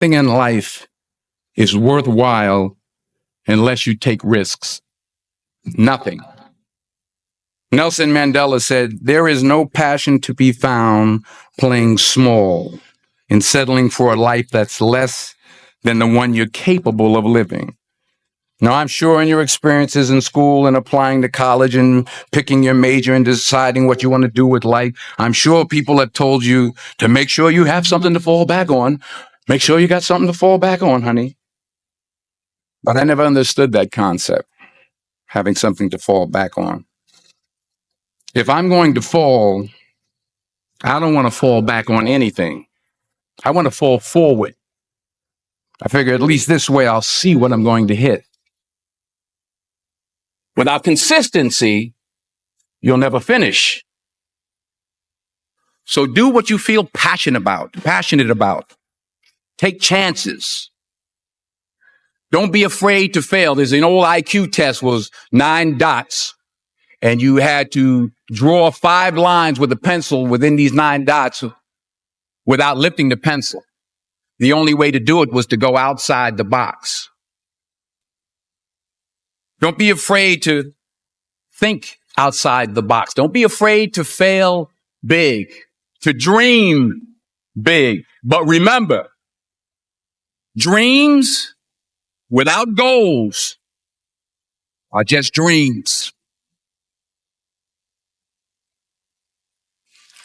Nothing in life is worthwhile unless you take risks. Nothing. Nelson Mandela said, "There is no passion to be found playing small and settling for a life that's less than the one you're capable of living." Now, I'm sure in your experiences in school and applying to college and picking your major and deciding what you want to do with life, I'm sure people have told you to make sure you have something to fall back on. Make sure you got something to fall back on, honey. But I never understood that concept, having something to fall back on. If I'm going to fall, I don't want to fall back on anything. I want to fall forward. I figure at least this way I'll see what I'm going to hit. Without consistency, you'll never finish. So do what you feel passionate about. Take chances. Don't be afraid to fail. There's an old IQ test was 9 dots, and you had to draw 5 lines with a pencil within these 9 dots without lifting the pencil. The only way to do it was to go outside the box. Don't be afraid to think outside the box. Don't be afraid to fail big, to dream big. But remember, dreams without goals are just dreams.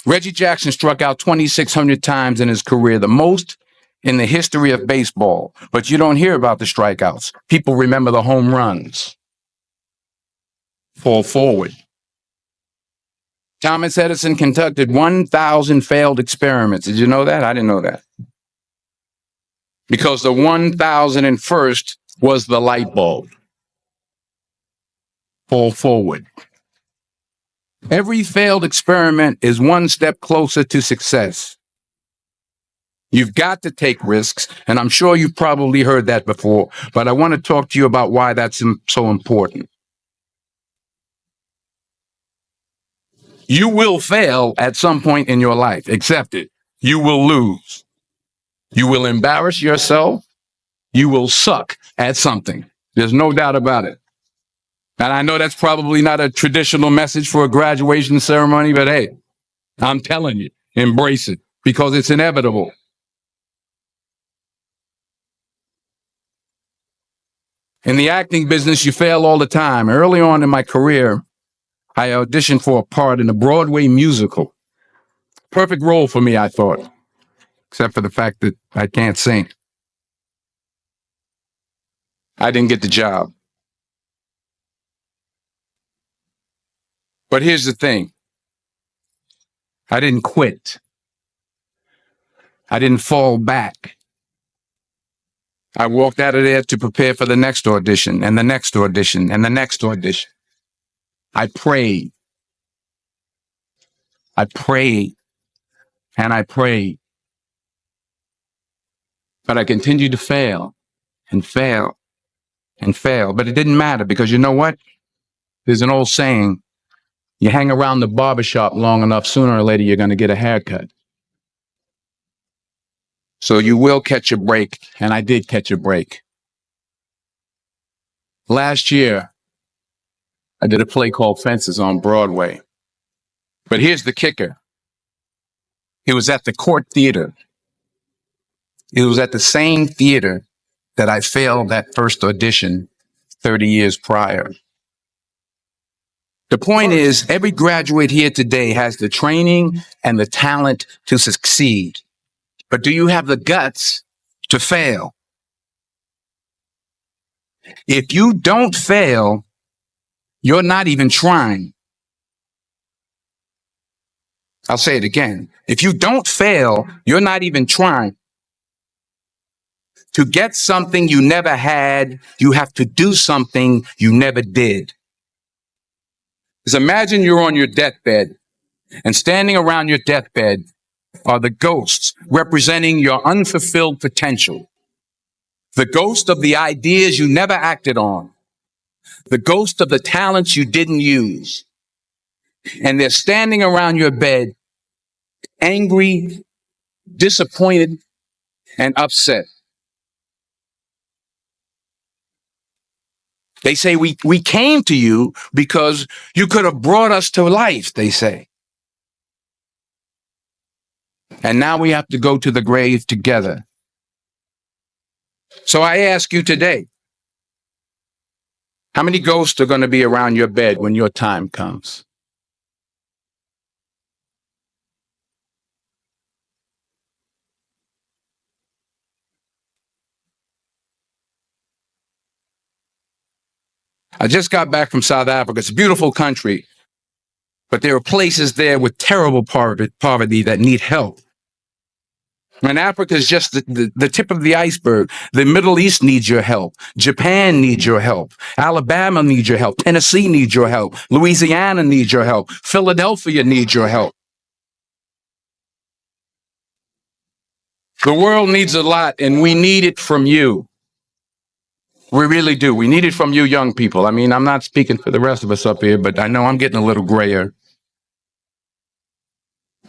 Reggie Jackson struck out 2,600 times in his career, the most in the history of baseball. But you don't hear about the strikeouts. People remember the home runs. Fall forward. Thomas Edison conducted 1,000 failed experiments. Did you know that? I didn't know that. Because the 1,001st was the light bulb. Fall forward. Every failed experiment is one step closer to success. You've got to take risks, and I'm sure you've probably heard that before, but I want to talk to you about why that's so important. You will fail at some point in your life. Accept it. You will lose. You will embarrass yourself. You will suck at something. There's no doubt about it. And I know that's probably not a traditional message for a graduation ceremony, but hey, I'm telling you, embrace it because it's inevitable. In the acting business, you fail all the time. Early on in my career, I auditioned for a part in a Broadway musical. Perfect role for me, I thought, except for the fact that I can't sing. I didn't get the job. But here's the thing. I didn't quit. I didn't fall back. I walked out of there to prepare for the next audition and the next audition and the next audition. I prayed. I prayed and I prayed. But I continued to fail and fail and fail. But it didn't matter because you know what? There's an old saying, you hang around the barbershop long enough, sooner or later you're going to get a haircut. So you will catch a break, and I did catch a break. Last year, I did a play called Fences on Broadway. But here's the kicker. It was at the Court Theater. It was at the same theater that I failed that first audition 30 years prior. The point is, every graduate here today has the training and the talent to succeed. But do you have the guts to fail? If you don't fail, you're not even trying. I'll say it again. If you don't fail, you're not even trying. To get something you never had, you have to do something you never did. Just imagine you're on your deathbed, and standing around your deathbed are the ghosts representing your unfulfilled potential. The ghost of the ideas you never acted on. The ghost of the talents you didn't use. And they're standing around your bed, angry, disappointed, and upset. They say we came to you because you could have brought us to life, they say. And now we have to go to the grave together. So I ask you today, how many ghosts are going to be around your bed when your time comes? I just got back from South Africa. It's a beautiful country, but there are places there with terrible poverty that need help. And Africa is just the tip of the iceberg. The Middle East needs your help. Japan needs your help. Alabama needs your help. Tennessee needs your help. Louisiana needs your help. Philadelphia needs your help. The world needs a lot, and we need it from you. We really do. We need it from you young people. I mean, I'm not speaking for the rest of us up here, but I know I'm getting a little grayer.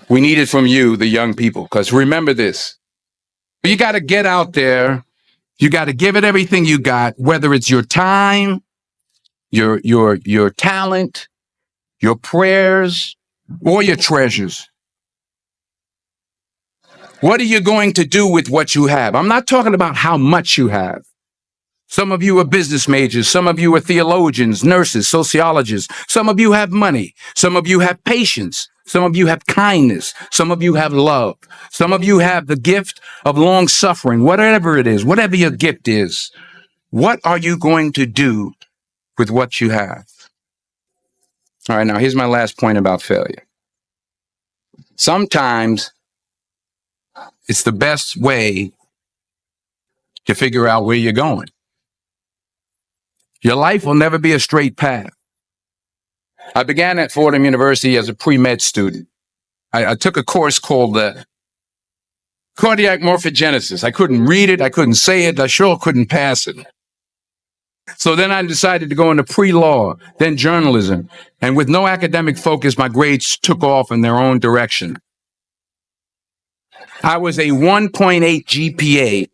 We need it from you, the young people, because remember this. You got to get out there. You got to give it everything you got, whether it's your time, your talent, your prayers, or your treasures. What are you going to do with what you have? I'm not talking about how much you have. Some of you are business majors. Some of you are theologians, nurses, sociologists. Some of you have money. Some of you have patience. Some of you have kindness. Some of you have love. Some of you have the gift of long suffering, whatever it is, whatever your gift is. What are you going to do with what you have? All right, now here's my last point about failure. Sometimes it's the best way to figure out where you're going. Your life will never be a straight path. I began at Fordham University as a pre-med student. I took a course called cardiac morphogenesis. I couldn't read it. I couldn't say it. I sure couldn't pass it. So then I decided to go into pre-law, then journalism. And with no academic focus, my grades took off in their own direction. I was a 1.8 GPA,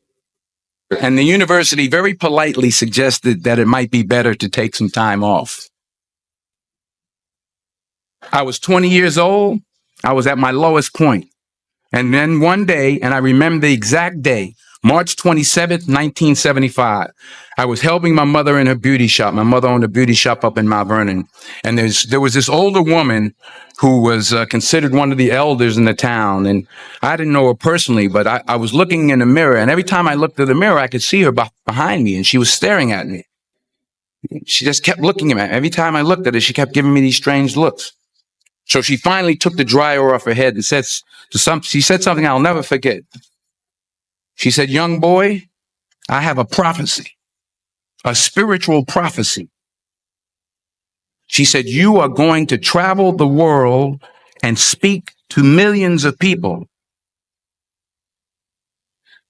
and the university very politely suggested that it might be better to take some time off. I was 20 years old. I was at my lowest point. And then one day, and I remember the exact day, March 27th, 1975, I was helping my mother in her beauty shop. My mother owned a beauty shop up in Mount Vernon. And there was this older woman who was considered one of the elders in the town. And I didn't know her personally, but I was looking in the mirror. And every time I looked at the mirror, I could see her behind me, and she was staring at me. She just kept looking at me. Every time I looked at her, she kept giving me these strange looks. So she finally took the dryer off her head and she said something I'll never forget. She said, "Young boy, I have a prophecy, a spiritual prophecy." She said, "You are going to travel the world and speak to millions of people."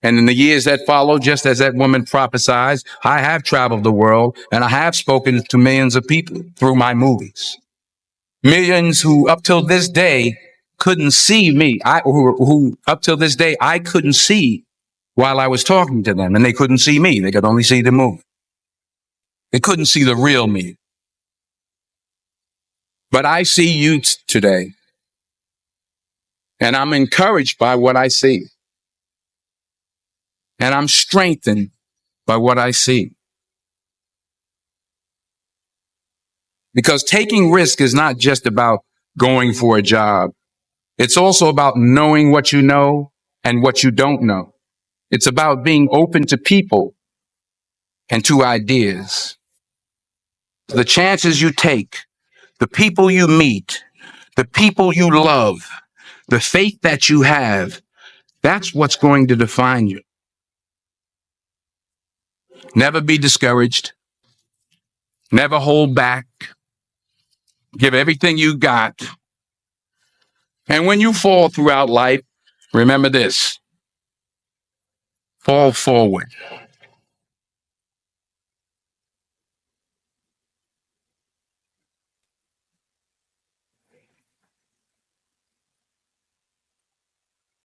And in the years that followed, just as that woman prophesied, I have traveled the world and I have spoken to millions of people through my movies. Millions who up till this day couldn't see me. Who up till this day I couldn't see while I was talking to them, and they couldn't see me. They could only see the movie. They couldn't see the real me. But I see you today, and I'm encouraged by what I see. And I'm strengthened by what I see. Because taking risk is not just about going for a job. It's also about knowing what you know and what you don't know. It's about being open to people and to ideas. The chances you take, the people you meet, the people you love, the faith that you have, that's what's going to define you. Never be discouraged. Never hold back. Give everything you got. And when you fall throughout life, remember this: fall forward.